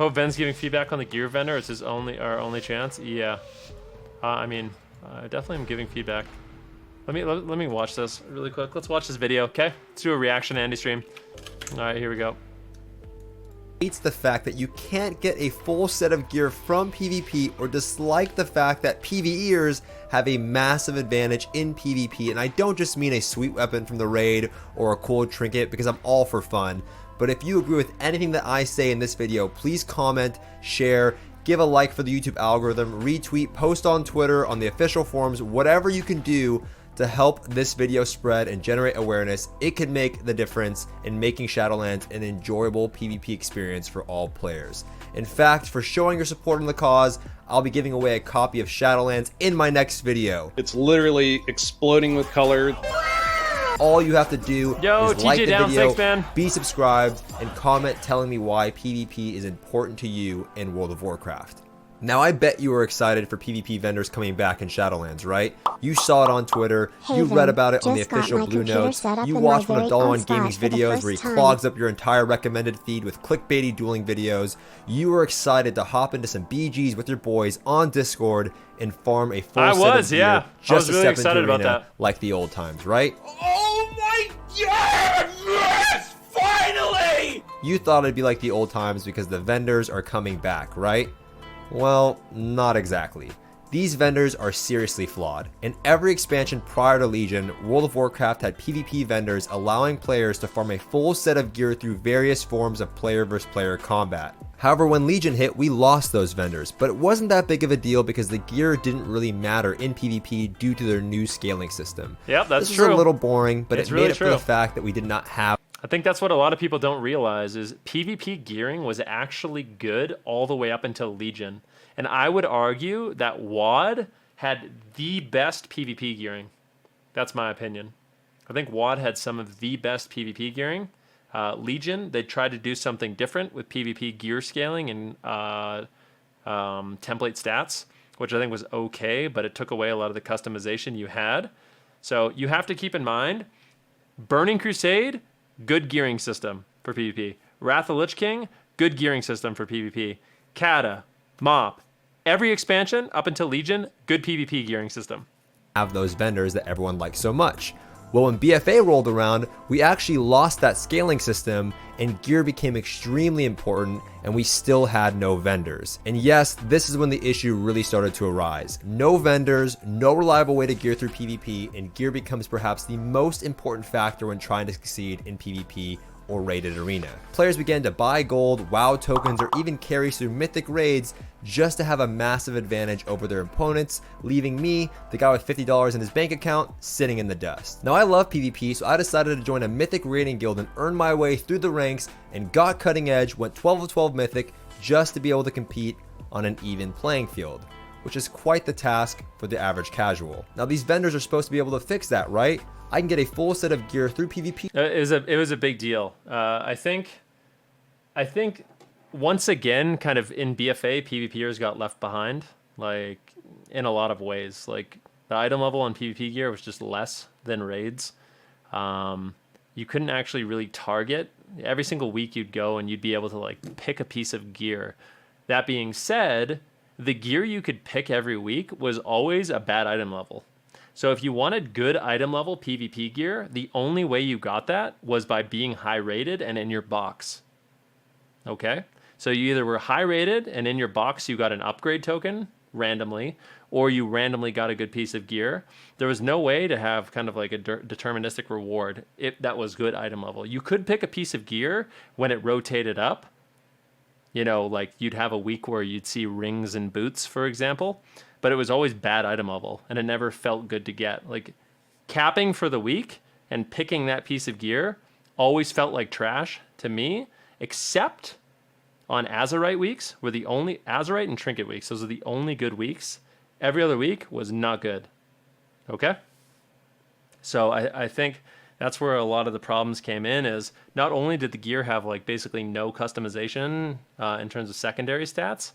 Hope Ben's giving feedback on the gear vendor. It's his our only chance. Yeah. I mean, I definitely am giving feedback. Let me watch this really quick. Let's watch this video, okay? Let's do a reaction to Andy stream. All right, here we go. Hates the fact that you can't get a full set of gear from PvP, or dislike the fact that PvEers have a massive advantage in PvP. And I don't just mean a sweet weapon from the raid or a cool trinket, because I'm all for fun. But if you agree with anything that I say in this video, please comment, share, give a like for the YouTube algorithm, retweet, post on Twitter, on the official forums, whatever you can do to help this video spread and generate awareness. It could make the difference in making Shadowlands an enjoyable PvP experience for all players. In fact, for showing your support in the cause, I'll be giving away a copy of Shadowlands in my next video. It's literally exploding with color. All you have to do is like the video, man. be subscribed, and comment telling me why PvP is important to you in World of Warcraft. Now, I bet you were excited for PvP vendors coming back in Shadowlands, right? You saw it on Twitter, you read about it on the official Blue Notes, you watched one of Dollar Gaming's videos where he clogs up your entire recommended feed with clickbaity dueling videos. You were excited to hop into some BGs with your boys on Discord and farm a full set of gear just to step into arena like the old times, right? Oh my god! Yes! Finally! You thought it'd be like the old times because the vendors are coming back, right? Well, not exactly. These vendors are seriously flawed. In every expansion prior to Legion, World of Warcraft had PvP vendors allowing players to farm a full set of gear through various forms of player versus player combat. However, when Legion hit, we lost those vendors, but it wasn't that big of a deal because the gear didn't really matter in PvP due to their new scaling system. Yep, that's true. This is a little boring, but it really made up for the fact that we did not have. I think that's what a lot of people don't realize is PvP gearing was actually good all the way up until Legion. And I would argue that WoD had the best PvP gearing. That's my opinion. I think WoD had some of the best PvP gearing. Legion, they tried to do something different with PvP gear scaling and template stats, which I think was okay, but it took away a lot of the customization you had. So you have to keep in mind, Burning Crusade, good gearing system for PvP. Wrath of Lich King, good gearing system for PvP. Kata, Mop, every expansion up until Legion, good PvP gearing system. Have those vendors that everyone likes so much. Well, when BFA rolled around, we actually lost that scaling system and gear became extremely important, and we still had no vendors. And yes, this is when the issue really started to arise. No vendors, no reliable way to gear through PvP, and gear becomes perhaps the most important factor when trying to succeed in PvP or raided arena. Players began to buy gold, WoW tokens, or even carries through mythic raids just to have a massive advantage over their opponents, leaving me, the guy with $50 in his bank account, sitting in the dust. Now, I love PvP, so I decided to join a mythic raiding guild and earn my way through the ranks and got cutting edge, went 12 of 12 mythic just to be able to compete on an even playing field, which is quite the task for the average casual. Now, these vendors are supposed to be able to fix that, right? I can get a full set of gear through PvP. It was a big deal. I think once again, kind of in BFA, PvPers got left behind, like in a lot of ways. Like the item level on PvP gear was just less than raids. You couldn't actually really target. Every single week you'd go and you'd be able to like pick a piece of gear. That being said, the gear you could pick every week was always a bad item level. So if you wanted good item level PvP gear, the only way you got that was by being high rated and in your box. Okay? So you either were high rated and in your box you got an upgrade token randomly, or you randomly got a good piece of gear. There was no way to have kind of like a deterministic reward if that was good item level. You could pick a piece of gear when it rotated up. You know, like you'd have a week where you'd see rings and boots, for example. But it was always bad item level, and it never felt good to get. Like, capping for the week and picking that piece of gear always felt like trash to me, except on Azerite weeks were the only... Azerite and Trinket weeks, those are the only good weeks. Every other week was not good. Okay? So I think that's where a lot of the problems came in, is not only did the gear have, like, basically no customization in terms of secondary stats,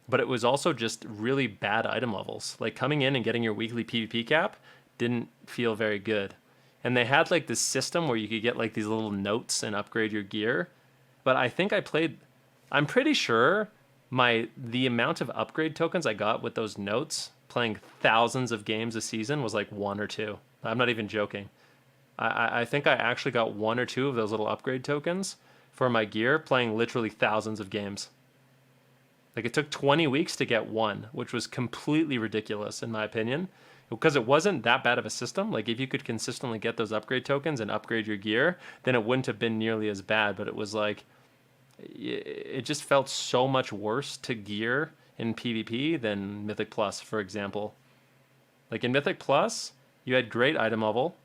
but it was also just really bad item levels. Like coming in and getting your weekly PvP cap didn't feel very good. And they had like this system where you could get like these little notes and upgrade your gear. But I think I played I'm pretty sure the amount of upgrade tokens I got with those notes playing thousands of games a season was like 1 or 2. I'm not even joking. I think I actually got 1 or 2 of those little upgrade tokens for my gear playing literally thousands of games. Like it took 20 weeks to get 1, which was completely ridiculous in my opinion, because it wasn't that bad of a system. Like if you could consistently get those upgrade tokens and upgrade your gear, then it wouldn't have been nearly as bad. But it was like, it just felt so much worse to gear in PvP than Mythic Plus, for example. Like in Mythic Plus, you had great item level.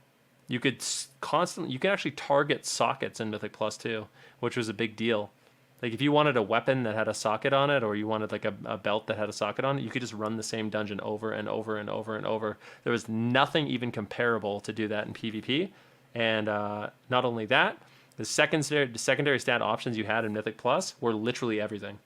You could actually target sockets in Mythic Plus too, which was a big deal. Like if you wanted a weapon that had a socket on it, or you wanted like a belt that had a socket on it, you could just run the same dungeon over and over and over and over. There was nothing even comparable to do that in PvP. And not only that, the secondary stat options you had in Mythic Plus were literally everything.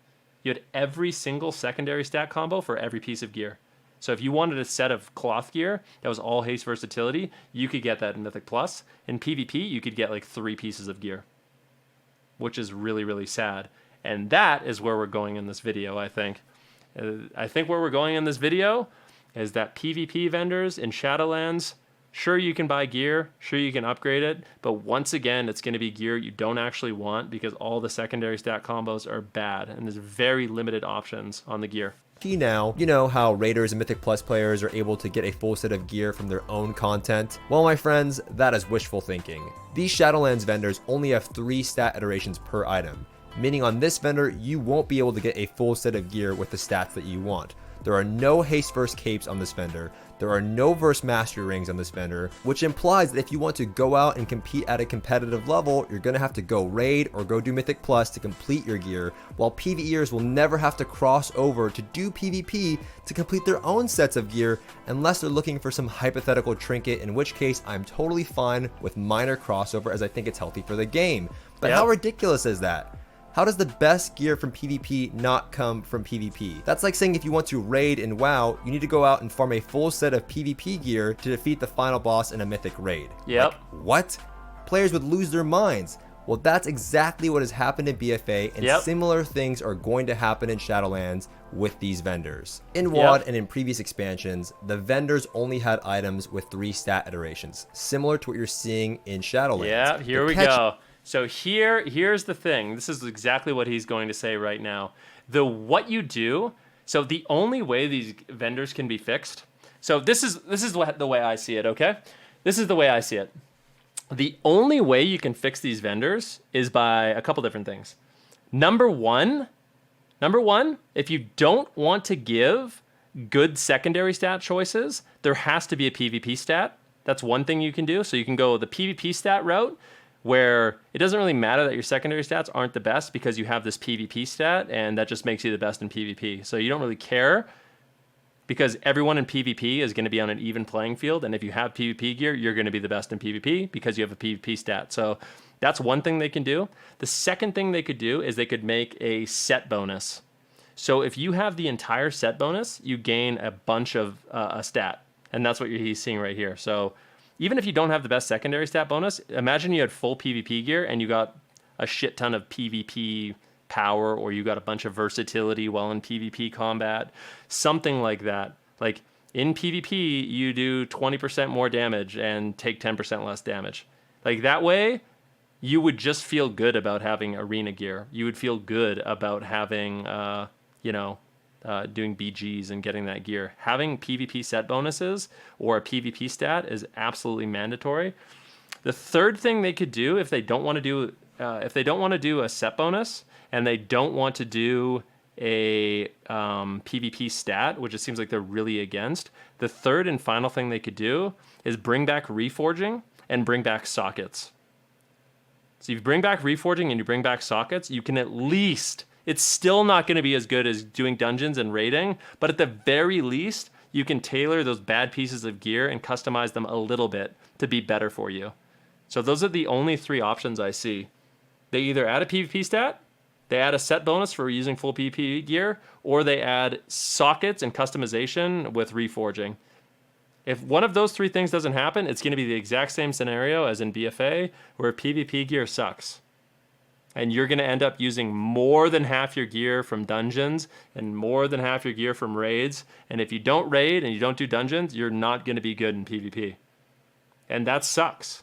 You had every single secondary stat combo for every piece of gear. So if you wanted a set of cloth gear that was all haste versatility, you could get that in Mythic Plus. In PvP, you could get like 3 pieces of gear, which is really, really sad. And that is where we're going in this video, I think. I think where we're going in this video is that PvP vendors in Shadowlands, sure, you can buy gear, sure, you can upgrade it, but once again, it's going to be gear you don't actually want because all the secondary stat combos are bad, and there's very limited options on the gear. Now, you know how Raiders and Mythic Plus players are able to get a full set of gear from their own content? Well, my friends, that is wishful thinking. These Shadowlands vendors only have 3 stat iterations per item, meaning on this vendor, you won't be able to get a full set of gear with the stats that you want. There are no haste verse capes on this vendor. There are no verse mastery rings on this vendor, which implies that if you want to go out and compete at a competitive level, you're going to have to go raid or go do Mythic Plus to complete your gear, while PvEers will never have to cross over to do PvP to complete their own sets of gear unless they're looking for some hypothetical trinket, in which case I'm totally fine with minor crossover as I think it's healthy for the game. But how ridiculous is that? How does the best gear from PvP not come from PvP? That's like saying if you want to raid in WoW, you need to go out and farm a full set of PvP gear to defeat the final boss in a mythic raid. Yep. Like, what? Players would lose their minds. Well, that's exactly what has happened in BFA, and similar things are going to happen in Shadowlands with these vendors. In WoD and in previous expansions, the vendors only had items with 3 stat iterations, similar to what you're seeing in Shadowlands. Yeah, here we go. So here's the thing. This is exactly what he's going to say right now. What you do. So the only way these vendors can be fixed. So this is the way I see it. Okay, this is the way I see it. The only way you can fix these vendors is by a couple different things. Number one, if you don't want to give good secondary stat choices, there has to be a PvP stat. That's one thing you can do. So you can go the PvP stat route, where it doesn't really matter that your secondary stats aren't the best because you have this PvP stat, and that just makes you the best in PvP. So you don't really care because everyone in PvP is going to be on an even playing field, and if you have PvP gear, you're going to be the best in PvP because you have a PvP stat. So that's one thing they can do. The second thing they could do is they could make a set bonus. So if you have the entire set bonus, you gain a bunch of a stat, and that's what he's seeing right here. So even if you don't have the best secondary stat bonus, imagine you had full PvP gear and you got a shit ton of PvP power, or you got a bunch of versatility while in PvP combat, something like that. Like in PvP, you do 20% more damage and take 10% less damage. Like that way, you would just feel good about having arena gear. You would feel good about having, doing BGs and getting that gear. Having PvP set bonuses or a PvP stat is absolutely mandatory. The third thing they could do if they don't want to do a set bonus and they don't want to do a PvP stat, which it seems like they're really against, the third and final thing they could do is bring back reforging and bring back sockets. So if you bring back reforging and you bring back sockets, you can at least, it's still not going to be as good as doing dungeons and raiding, but at the very least, you can tailor those bad pieces of gear and customize them a little bit to be better for you. So those are the only 3 options I see. They either add a PvP stat, they add a set bonus for using full PvP gear, or they add sockets and customization with reforging. If one of those 3 things doesn't happen, it's going to be the exact same scenario as in BFA, where PvP gear sucks. And you're going to end up using more than half your gear from dungeons and more than half your gear from raids. And if you don't raid and you don't do dungeons, you're not going to be good in PvP. And that sucks.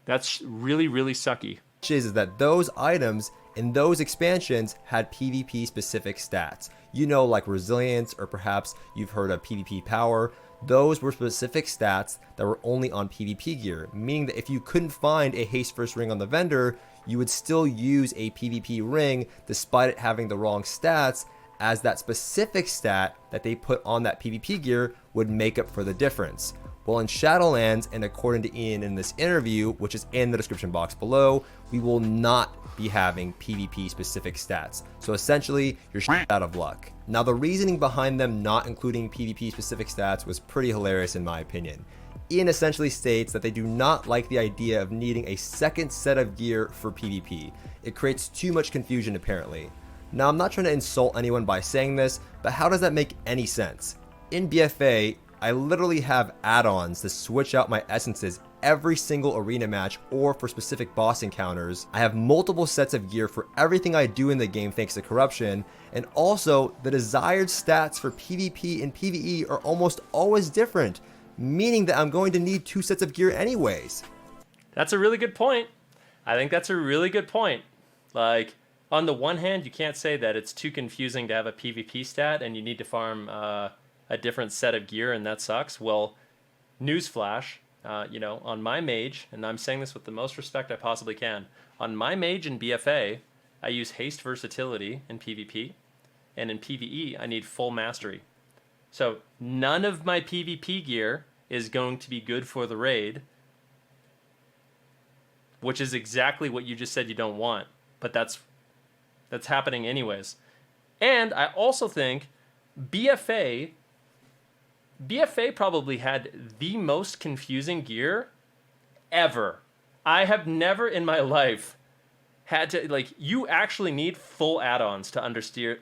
That's really, really sucky. Is that those items in those expansions had PvP specific stats. You know, like resilience, or perhaps you've heard of PvP power. Those were specific stats that were only on PvP gear, meaning that if you couldn't find a haste first ring on the vendor, you would still use a PvP ring despite it having the wrong stats, as that specific stat that they put on that PvP gear would make up for the difference. Well, in Shadowlands, and according to Ian in this interview, which is in the description box below, we will not be having PvP specific stats. So essentially, you're out of luck. Now, the reasoning behind them not including PvP specific stats was pretty hilarious in my opinion. Ian essentially states that they do not like the idea of needing a second set of gear for PvP. It creates too much confusion apparently. Now, I'm not trying to insult anyone by saying this, but how does that make any sense? In BFA, I literally have add-ons to switch out my essences every single arena match or for specific boss encounters. I have multiple sets of gear for everything I do in the game thanks to corruption, and also the desired stats for PvP and PvE are almost always different, meaning that I'm going to need 2 sets of gear anyways. That's a really good point. I think that's a really good point. Like, on the one hand, you can't say that it's too confusing to have a PvP stat and you need to farm a different set of gear and that sucks. Well, newsflash, on my mage, and I'm saying this with the most respect I possibly can, on my mage in BFA, I use haste versatility in PvP, and in PvE, I need full mastery. So none of my PvP gear is going to be good for the raid, which is exactly what you just said you don't want, but that's happening anyways. And I also think BFA probably had the most confusing gear ever. I have never in my life had to, you actually need full add-ons to understeer.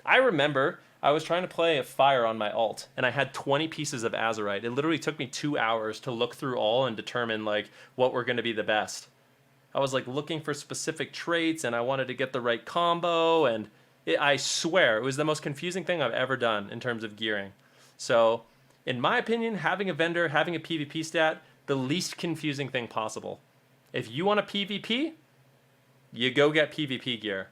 I remember I was trying to play a fire on my alt, and I had 20 pieces of Azurite. It literally took me 2 hours to look through all and determine, what were going to be the best. I was, looking for specific traits, and I wanted to get the right combo, and I swear, it was the most confusing thing I've ever done in terms of gearing. So, in my opinion, having a vendor, having a PvP stat, the least confusing thing possible. If you want a PvP, you go get PvP gear.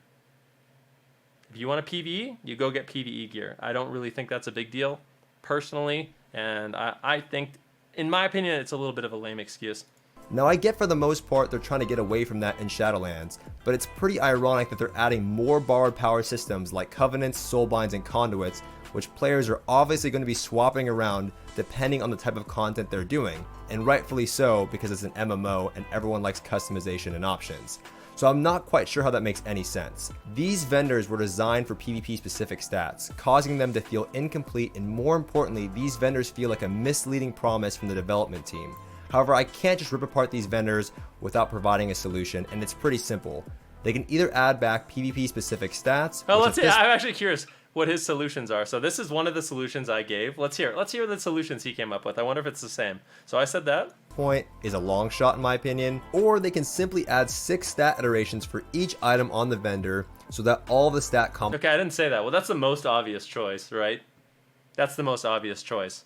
If you want a PvE, you go get PvE gear. I don't really think that's a big deal, personally, and I think, in my opinion, it's a little bit of a lame excuse. Now, I get for the most part they're trying to get away from that in Shadowlands, but it's pretty ironic that they're adding more borrowed power systems like Covenants, Soulbinds, and Conduits, which players are obviously going to be swapping around depending on the type of content they're doing, and rightfully so because it's an MMO and everyone likes customization and options. So I'm not quite sure how that makes any sense. These vendors were designed for PvP specific stats, causing them to feel incomplete, and more importantly, these vendors feel like a misleading promise from the development team. However, I can't just rip apart these vendors without providing a solution, and it's pretty simple. They can either add back PvP specific stats. Oh, let's see. I'm actually curious what his solutions are. So this is one of the solutions I gave. Let's hear the solutions he came up with. I wonder if it's the same. So I said that. Point is a long shot in my opinion, or they can simply add 6 stat iterations for each item on the vendor so that all the stat Okay, I didn't say that. Well, that's the most obvious choice, right? That's the most obvious choice.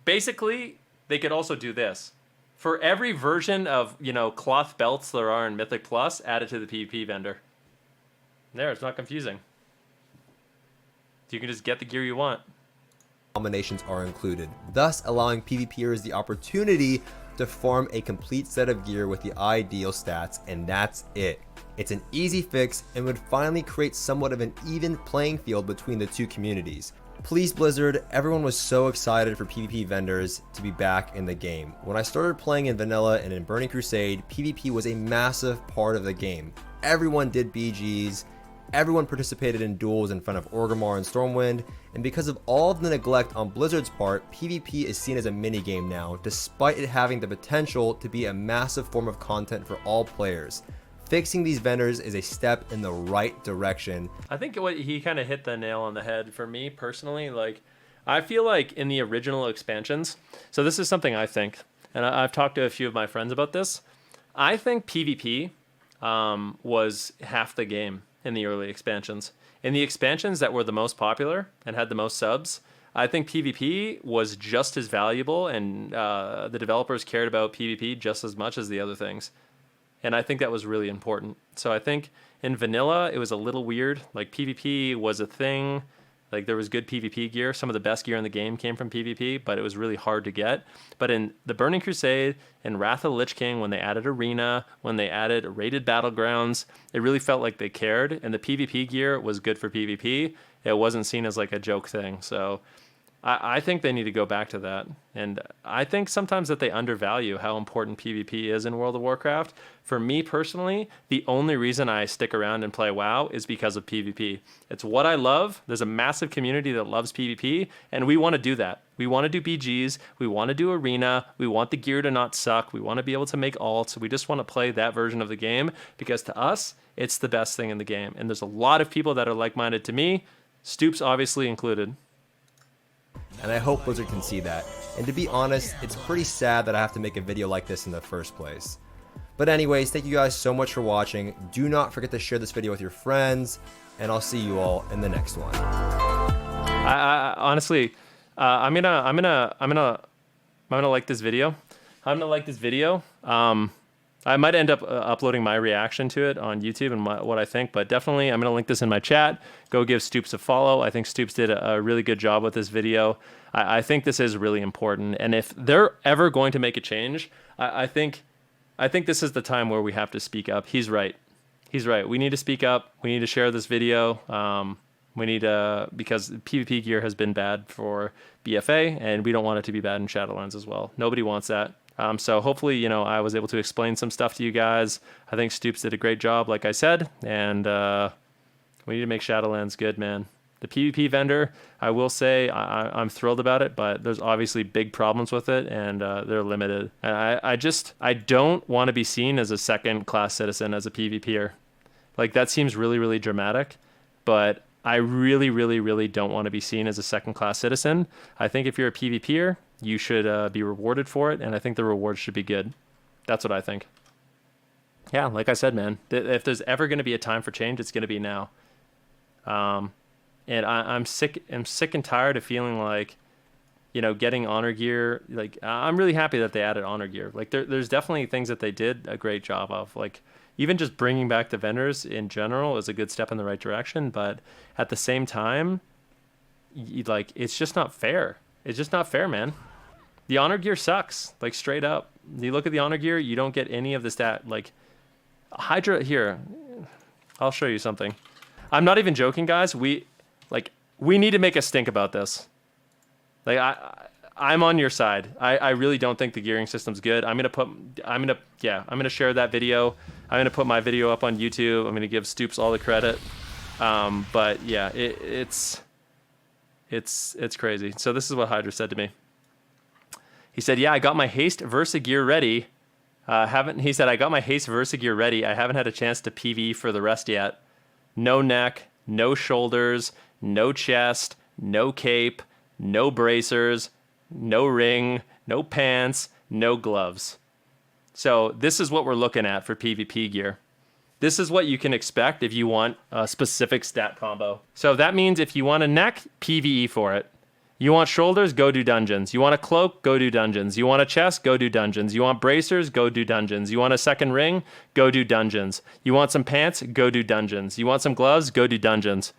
Basically, they could also do this. For every version of, cloth belts there are in Mythic Plus, add it to the PvP vendor. There, it's not confusing. You can just get the gear you want. Combinations are included, thus allowing PvPers the opportunity to form a complete set of gear with the ideal stats, and that's it. It's an easy fix and would finally create somewhat of an even playing field between the two communities. Please Blizzard, everyone was so excited for PvP vendors to be back in the game. When I started playing in Vanilla and in Burning Crusade, PvP was a massive part of the game. Everyone did BGs, everyone participated in duels in front of Orgrimmar and Stormwind, and because of all of the neglect on Blizzard's part, PvP is seen as a minigame now, despite it having the potential to be a massive form of content for all players. Fixing these vendors is a step in the right direction. I think he kind of hit the nail on the head for me personally. I feel like in the original expansions, so this is something I think, and I've talked to a few of my friends about this. I think PvP was half the game in the early expansions. In the expansions that were the most popular and had the most subs, I think PvP was just as valuable, and the developers cared about PvP just as much as the other things. And I think that was really important. So I think in vanilla, it was a little weird. Like, PvP was a thing. Like, there was good PvP gear. Some of the best gear in the game came from PvP, but it was really hard to get. But in the Burning Crusade and Wrath of the Lich King, when they added Arena, when they added rated battlegrounds, it really felt like they cared. And the PvP gear was good for PvP. It wasn't seen as like a joke thing. So I think they need to go back to that. And I think sometimes that they undervalue how important PvP is in World of Warcraft. For me personally, the only reason I stick around and play WoW is because of PvP. It's what I love. There's a massive community that loves PvP, and we want to do that. We want to do BGs. We want to do Arena. We want the gear to not suck. We want to be able to make alts. We just want to play that version of the game because to us, it's the best thing in the game. And there's a lot of people that are like-minded to me, Stoopzz obviously included. And I hope Blizzard can see that. And to be honest, it's pretty sad that I have to make a video like this in the first place. But anyways, thank you guys so much for watching. Do not forget to share this video with your friends, and I'll see you all in the next one. I honestly, I'm gonna like this video. I'm gonna like this video. I might end up uploading my reaction to it on YouTube and what I think, but definitely I'm going to link this in my chat. Go give Stoopzz a follow. I think Stoopzz did a really good job with this video. I think this is really important. And if they're ever going to make a change, I think this is the time where we have to speak up. He's right. He's right. We need to speak up. We need to share this video. We need to, because PvP gear has been bad for BFA, and we don't want it to be bad in Shadowlands as well. Nobody wants that. So hopefully, I was able to explain some stuff to you guys. I think Stoopzz did a great job, like I said, and we need to make Shadowlands good, man. The PvP vendor, I will say, I'm thrilled about it, but there's obviously big problems with it, and they're limited. And I don't want to be seen as a second-class citizen as a PvPer. Like, that seems really, really dramatic, but I really, really, really don't want to be seen as a second-class citizen. I think if you're a PvPer, you should be rewarded for it, and I think the rewards should be good. That's what I think. Yeah, like I said, man, if there's ever going to be a time for change, it's going to be now. And I'm sick and tired of feeling like, getting honor gear. Like, I'm really happy that they added honor gear. Like, there's definitely things that they did a great job of. Like, even just bringing back the vendors in general is a good step in the right direction. But at the same time, it's just not fair. It's just not fair, man. The honor gear sucks, like, straight up. You look at the honor gear, you don't get any of the stat. Like, Hydra, here, I'll show you something. I'm not even joking, guys. We need to make a stink about this. Like, I'm on your side. I really don't think the gearing system's good. I'm gonna share that video. I'm gonna put my video up on YouTube. I'm gonna give Stoopzz all the credit. But yeah, it's crazy. So this is what Hydra said to me. He said, "Yeah, I got my haste Versa gear ready. He said, I got my haste Versa gear ready. I haven't had a chance to PV for the rest yet. No neck, no shoulders, no chest, no cape, no bracers, no ring, no pants, no gloves." So this is what we're looking at for PvP gear. This is what you can expect if you want a specific stat combo. So that means if you want a neck, PvE for it. You want shoulders, go do dungeons. You want a cloak, go do dungeons. You want a chest, go do dungeons. You want bracers, go do dungeons. You want a second ring, go do dungeons. You want some pants, go do dungeons. You want some gloves, go do dungeons.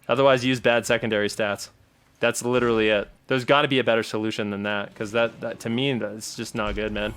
Otherwise, use bad secondary stats. That's literally it. There's got to be a better solution than that, because that to me, that's just not good, man.